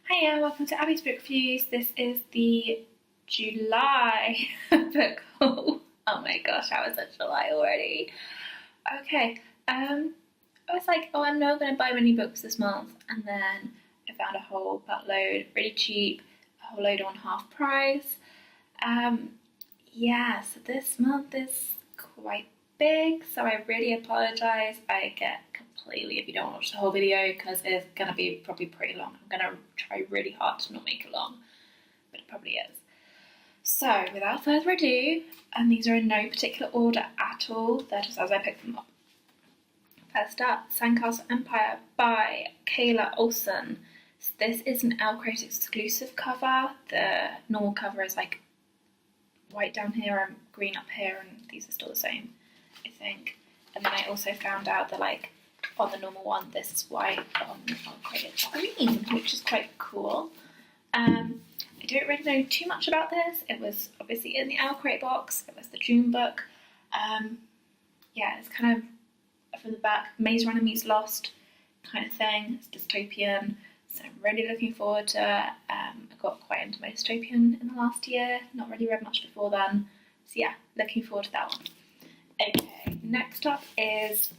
Hiya, welcome to Abby's Book Reviews. This is the July book haul. Oh my gosh, how is it July already? Okay, I was like, oh, I'm not going to buy many books this month, and then I found a whole buttload, really cheap, a whole load on half price. Yeah, so this month is quite big, so I really apologise. I get completely if you don't watch the whole video because it's going to be probably pretty long. I'm going to try really hard to not make it long, but it probably is. So without further ado, and these are in no particular order at all, they're just as I picked them up. First up, Sandcastle Empire by Kayla Olson. So this is an Elcrate exclusive cover. The normal cover is like white down here and green up here, and these are still the same, I think. And then I also found out that like on the normal one this is white, on Elcrate it's green, which is quite cool. I don't really know too much about this. It was obviously in the Elcrate box. It was the June book. Yeah, it's kind of from the back, Maze Runner meets Lost kind of thing. It's dystopian, so I'm really looking forward to it. I got quite into my dystopian in the last year, not really read much before then, so yeah, looking forward to that one. Okay, next up is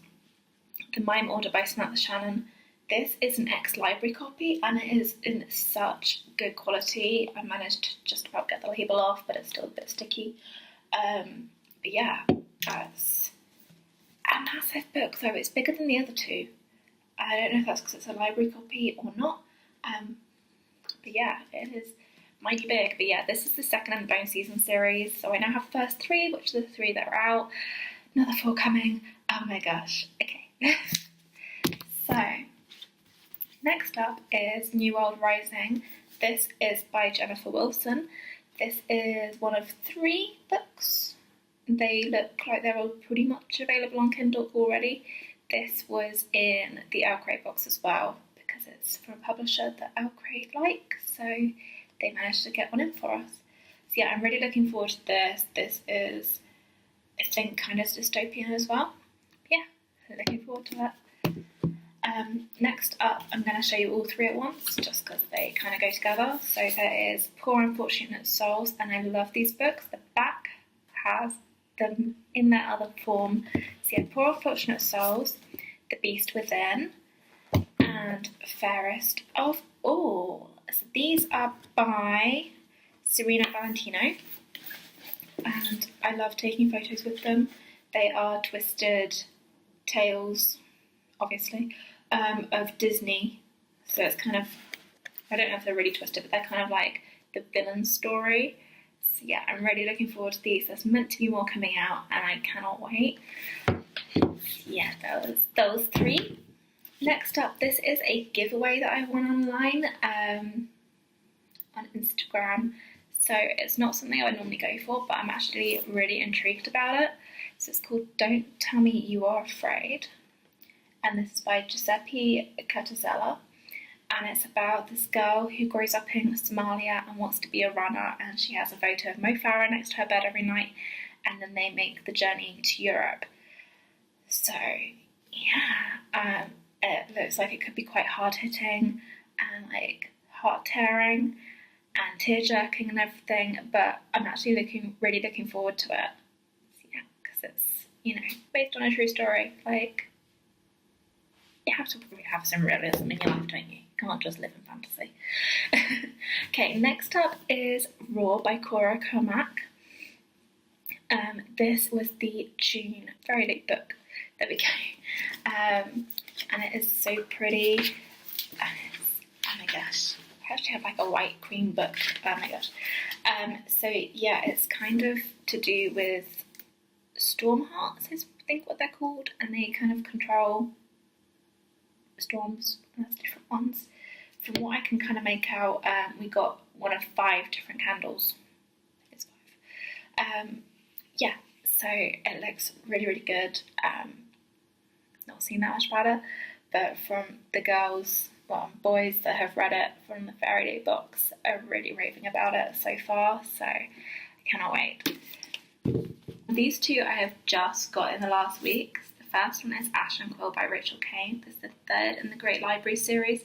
The Mime Order by Samantha Shannon. This is an ex-library copy and it is in such good quality. I managed to just about get the label off, but it's still a bit sticky. But yeah, it's a massive book, though it's bigger than the other two. I don't know if that's because it's a library copy or not. But yeah, it is mighty big. But yeah, this is the second in the Bone Season series. So I now have the first three, which are the three that are out. Another four coming. Oh my gosh. Okay. So, next up is New World Rising. This is by Jennifer Wilson. This is one of 3 books. They look like they're all pretty much available on Kindle already. This was in the Elcrate box as well, because it's from a publisher that Elcrate like, so they managed to get one in for us. So yeah, I'm really looking forward to this. This is, I think, kind of dystopian as well. Yeah, looking forward to that. Next up, I'm going to show you all 3 at once, just because they kind of go together. So there is Poor Unfortunate Souls, and I love these books. The back has them in their other form. So yeah, Poor Unfortunate Souls, The Beast Within, and Fairest of All. So these are by Serena Valentino, and I love taking photos with them. They are twisted tales, obviously, of Disney. So it's kind of, I don't know if they're really twisted, but they're kind of like the villain story. So yeah, I'm really looking forward to these. There's meant to be more coming out and I cannot wait. Yeah, those 3. Next up, this is a giveaway that I won online on Instagram. So it's not something I would normally go for, but I'm actually really intrigued about it. So it's called Don't Tell Me You Are Afraid. And this is by Giuseppe Catazella. And it's about this girl who grows up in Somalia and wants to be a runner, and she has a photo of Mo Farah next to her bed every night, and then they make the journey to Europe. So yeah, it looks like it could be quite hard-hitting and like heart-tearing and tear-jerking and everything, but I'm actually really looking forward to it. So, yeah, because it's, you know, based on a true story. Like, you have to probably have some realism in your life, don't you? You can't just live in fantasy. Okay, next up is Raw by Cora Cormack. This was the June very late book. There we go. And it is so pretty. Oh my gosh. I actually have like a white cream book. Oh my gosh. So yeah, it's kind of to do with storm hearts, is I think what they're called, and they kind of control storms, and that's different ones. From what I can kind of make out, we got one of 5 different candles. I think it's 5. Yeah, so it looks really, really good. Not seen that much about it, but from the girls, well, boys that have read it from the Fairy Day box are really raving about it so far, so I cannot wait. These 2 I have just got in the last week. The first one is Ash and Quill by Rachel Kane. This is the 3rd in the Great Library series,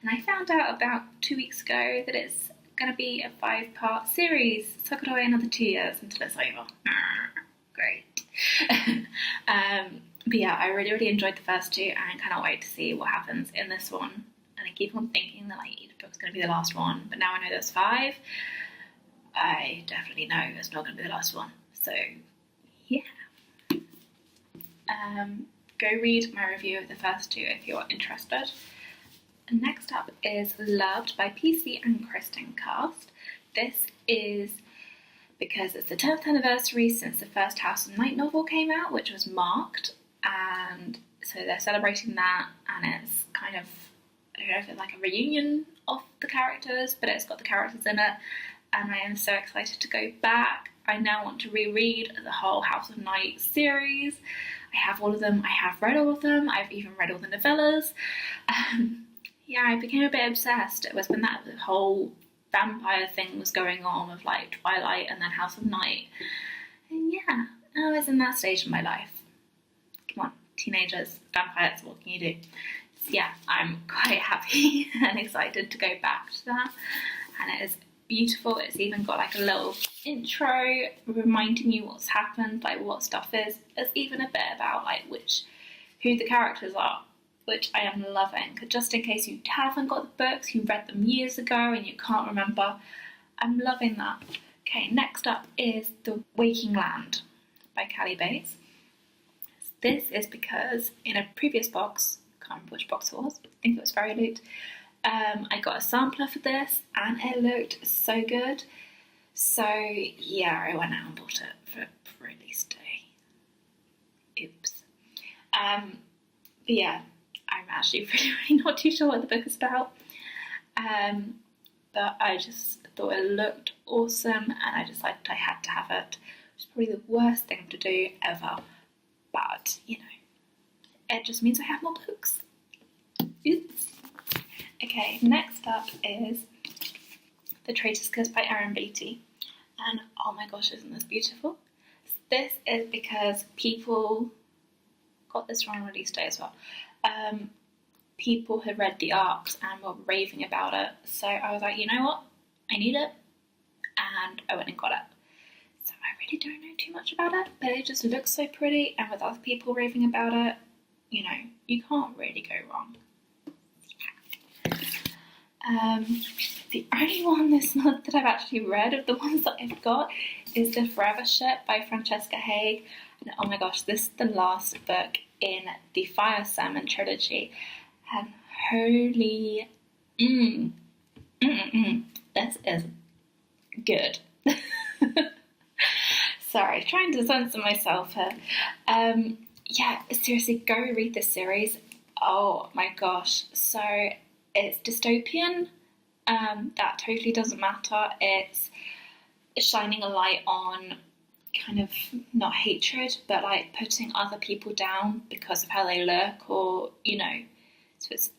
And I found out about 2 weeks ago that it's going to be a 5-part series, so I could wait another 2 years until it's over. Great. But yeah, I really enjoyed the first two, and I cannot wait to see what happens in this one. And I keep on thinking that like each book's going to be the last one, but now I know there's 5. I definitely know it's not going to be the last one. So yeah. Go read my review of the first 2 if you're interested. Next up is Loved by PC and Kristen Cast. This is because it's the 10th anniversary since the first House of Night novel came out, which was marked, and so they're celebrating that, and it's kind of, I don't know if it's like a reunion of the characters, but it's got the characters in it, and I am so excited to go back. I now want to reread the whole House of Night series. I have all of them, I have read all of them, I've even read all the novellas. Yeah, I became a bit obsessed. It was when that whole vampire thing was going on with like Twilight and then House of Night. And yeah, I was in that stage of my life. Come on, teenagers, vampires, what can you do? So yeah, I'm quite happy and excited to go back to that. And it is beautiful. It's even got like a little intro reminding you what's happened, like what stuff is. There's even a bit about like who the characters are, which I am loving. Just in case you haven't got the books, you read them years ago and you can't remember, I'm loving that. Okay, next up is The Waking Land by Callie Bates. This is because in a previous box, can't remember which box it was, I think it was Fairy Loot, I got a sampler for this and it looked so good. So yeah, I went out and bought it for release day. Oops. But yeah, I'm actually really not too sure what the book is about. But I just thought it looked awesome and I decided I had to have it. Which is probably the worst thing to do ever. But, you know, it just means I have more books. Oops. Okay, next up is The Traitor's Kiss by Erin Beatty. And oh my gosh, isn't this beautiful? This is because people got this wrong release day as well. People had read the arcs and were raving about it, so I was like, you know what, I need it, and I went and got it. So I really don't know too much about it, but it just looks so pretty, and with other people raving about it, you know, you can't really go wrong. The only one this month that I've actually read of the ones that I've got is The Forever Ship by Francesca Haig, and oh my gosh, this is the last book in the Fire Salmon trilogy, and holy, this is good. Sorry, trying to censor myself here. Yeah, seriously, go read this series. Oh my gosh, so it's dystopian. That totally doesn't matter. It's shining a light on kind of not hatred, but like putting other people down because of how they look, or you know, so it's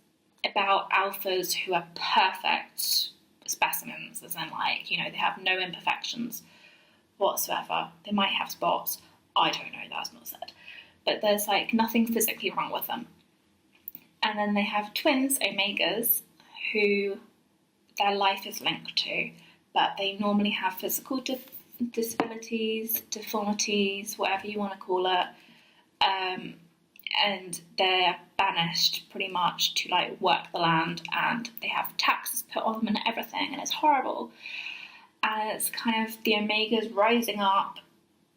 about alphas who are perfect specimens, as in like, you know, they have no imperfections whatsoever. They might have spots, I don't know, that's not said, but there's like nothing physically wrong with them. And then they have twins, Omegas, who their life is linked to, but they normally have physical disabilities, deformities, whatever you want to call it, and they're banished pretty much to like work the land, and they have taxes put on them and everything, and it's horrible. And it's kind of the Omegas rising up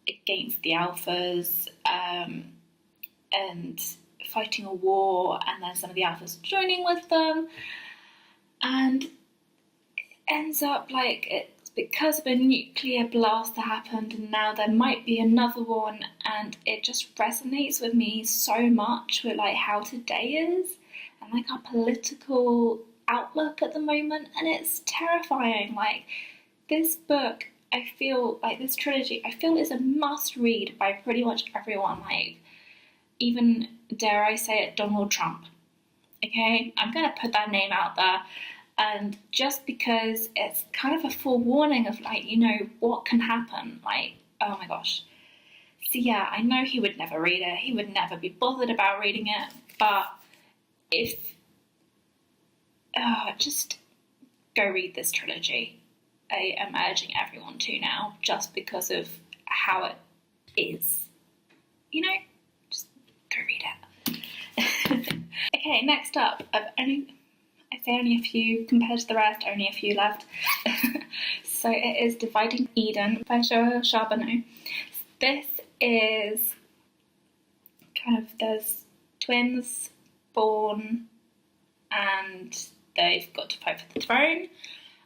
against the Alphas, and fighting a war, and then some of the Alphas joining with them, and it ends up like it's because of a nuclear blast that happened, and now there might be another one, and it just resonates with me so much with like how today is and like our political outlook at the moment, and it's terrifying. Like this book, I feel like this trilogy, I feel is a must read by pretty much everyone, like even, dare I say it, Donald Trump. Okay, I'm gonna put that name out there. And just because it's kind of a forewarning of like, you know, what can happen, like, oh my gosh. So yeah, I know he would never read it, he would never be bothered about reading it, but if just go read this trilogy. I am urging everyone to now, just because of how it is. You know, just go read it. Okay, next up, I'd say only a few compared to the rest, only a few left. So it is Dividing Eden by Joël Charbonneau. This is kind of, there's twins born and they've got to fight for the throne.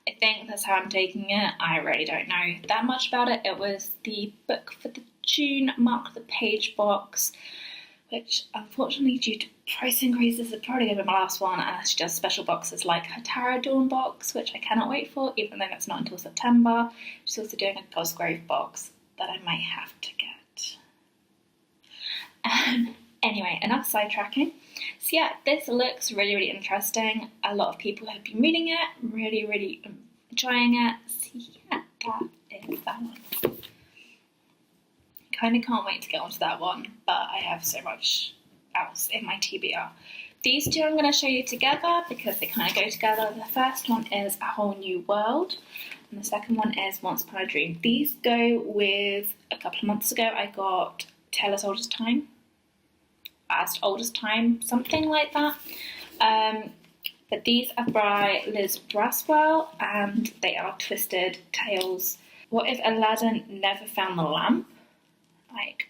I think that's how I'm taking it. I really don't know that much about it. It was the book for the June Mark the Page box, which unfortunately due to price increases is probably going to be my last one, and she does special boxes like her Tara Dawn box, which I cannot wait for, even though that's not until September. She's also doing a Cosgrove box that I might have to get. Anyway, enough sidetracking. So yeah, this looks really, really interesting. A lot of people have been reading it, really, really enjoying it. So yeah, that is that one. Kind of can't wait to get onto that one, but I have so much else in my TBR. These two I'm going to show you together because they kind of go together. The first one is A Whole New World, and the second one is Once Upon a Dream. These go with, a couple of months ago, I got Taylor's Oldest Time, Oldest Time, something like that. But these are by Liz Braswell, and they are Twisted Tales. What if Aladdin never found the lamp? Like,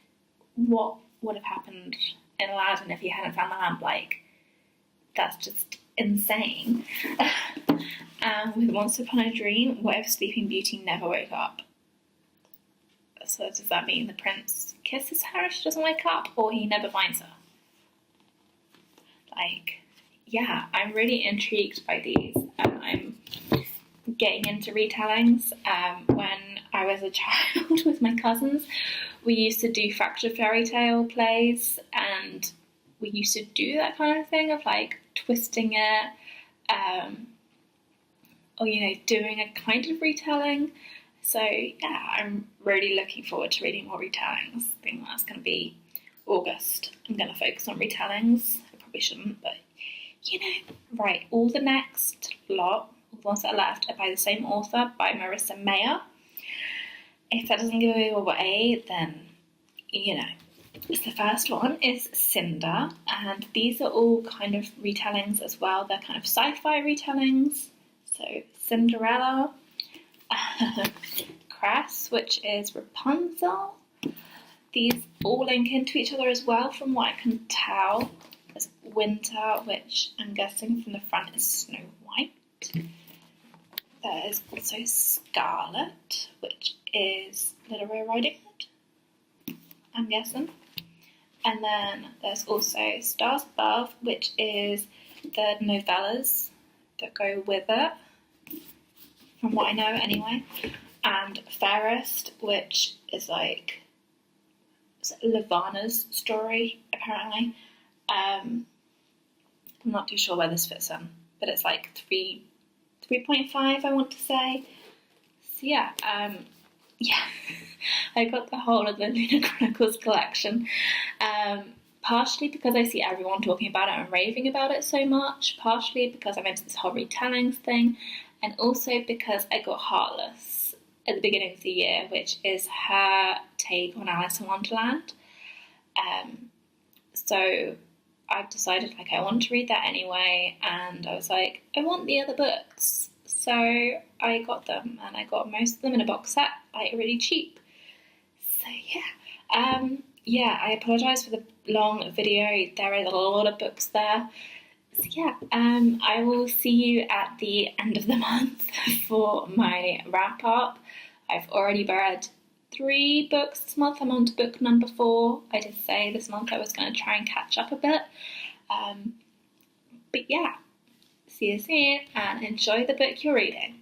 what would have happened in Aladdin if he hadn't found the lamp? Like, that's just insane. With Once Upon a Dream, what if Sleeping Beauty never woke up? So does that mean the prince kisses her if she doesn't wake up, or he never finds her? Like, yeah, I'm really intrigued by these, and I'm getting into retellings. When I was a child with my cousins, we used to do Fractured Fairy Tale plays, and we used to do that kind of thing of like twisting it, or doing a kind of retelling. So yeah, I'm really looking forward to reading more retellings. I think that's going to be August. I'm going to focus on retellings. I probably shouldn't, but right. All the next lot, all the ones that are left, are by the same author, by Marissa Meyer. If that doesn't give it away, then the first one is Cinder, and these are all kind of retellings as well. They're kind of sci-fi retellings. So Cinderella, Crass, which is Rapunzel. These all link into each other as well, from what I can tell. There's Winter, which I'm guessing from the front is Snow White. There is also Scarlet, which is Little Red Riding Hood, I'm guessing. And then there's also Stars Above, which is the novellas that go with it, from what I know anyway. And Fairest, which is like Lavana's story, apparently. I'm not too sure where this fits in, but it's like 3.5, I want to say. So yeah, I got the whole of the Lunar Chronicles collection, partially because I see everyone talking about it and raving about it so much, partially because I'm into this whole retellings thing, and also because I got Heartless at the beginning of the year, which is her take on Alice in Wonderland. So I've decided I want to read that anyway, and I was like, I want the other books. So I got them, and I got most of them in a box set, like really cheap. So yeah, I apologise for the long video. There is a lot of books there. So yeah, I will see you at the end of the month for my wrap up. I've already read 3 books this month. I'm on to book number 4. I did say this month I was going to try and catch up a bit. But yeah, see you soon and enjoy the book you're reading.